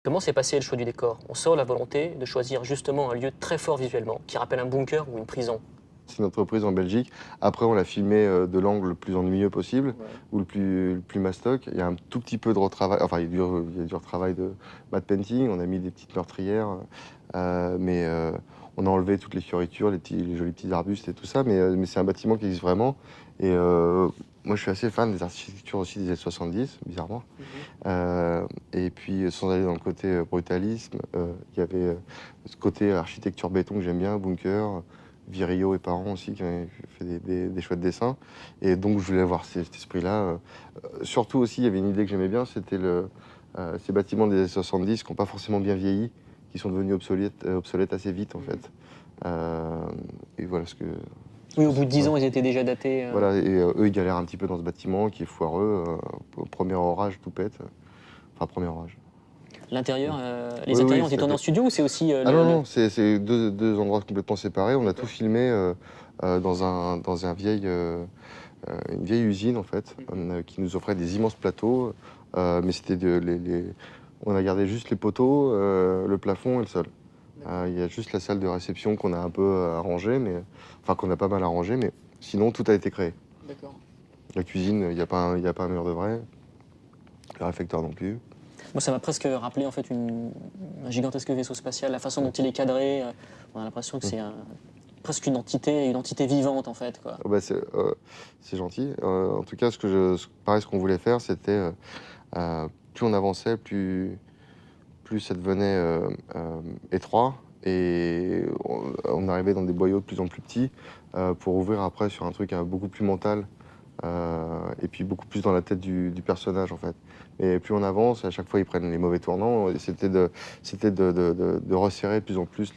Comment s'est passé le choix du décor? On sent la volonté de choisir justement un lieu très fort visuellement, qui rappelle un bunker ou une prison. C'est une entreprise en Belgique. Après, on l'a filmé de l'angle le plus ennuyeux possible, Ouais. ou le plus mastoc. Il y a un tout petit peu de retravail, enfin, il y a du retravail de matte painting. On a mis des petites meurtrières, mais on a enlevé toutes les fioritures, les jolis petits arbustes et tout ça. Mais c'est un bâtiment qui existe vraiment. Et moi, je suis assez fan des architectures aussi des années 70, bizarrement. Et puis, sans aller dans le côté brutalisme, il y avait ce côté architecture béton que j'aime bien, bunker. Virio et parents aussi qui avaient fait des chouettes dessins. Et donc, je voulais avoir cet esprit-là. Surtout aussi, il y avait une idée que j'aimais bien, c'était ces bâtiments des années 70 qui n'ont pas forcément bien vieilli, qui sont devenus obsolètes assez vite, en fait. Et voilà ce que... Oui, au bout de 10 ouais. ans, ils étaient déjà datés. Voilà, et eux, ils galèrent un petit peu dans ce bâtiment qui est foireux. Au premier orage, tout pète. Enfin, premier orage. L'intérieur, les Oui, intérieurs oui, ont été tournés en studio ou c'est aussi Ah non, non, c'est deux endroits complètement séparés. On a tout filmé dans une vieille usine, en fait, qui nous offrait des immenses plateaux. Mais c'était on a gardé juste les poteaux, le plafond et le sol. Il y a juste la salle de réception qu'on a un peu arrangée, enfin qu'on a pas mal arrangée, mais sinon tout a été créé. D'accord. La cuisine, il n'y a pas un mur de vrai. Le réfectoire non plus. Moi, ça m'a presque rappelé en fait un gigantesque vaisseau spatial. La façon dont il est cadré, on a l'impression que c'est presque une entité vivante en fait, quoi. Ah bah, c'est gentil. En tout cas, pareil, ce qu'on voulait faire, c'était plus on avançait, plus ça devenait étroit. Et on arrivait dans des boyaux de plus en plus petits pour ouvrir après sur un truc beaucoup plus mental. Et puis beaucoup plus dans la tête du personnage, en fait. Et plus on avance, à chaque fois ils prennent les mauvais tournants. Et c'était de resserrer de plus en plus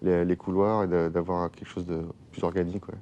les couloirs et d'avoir quelque chose de plus organique. Ouais.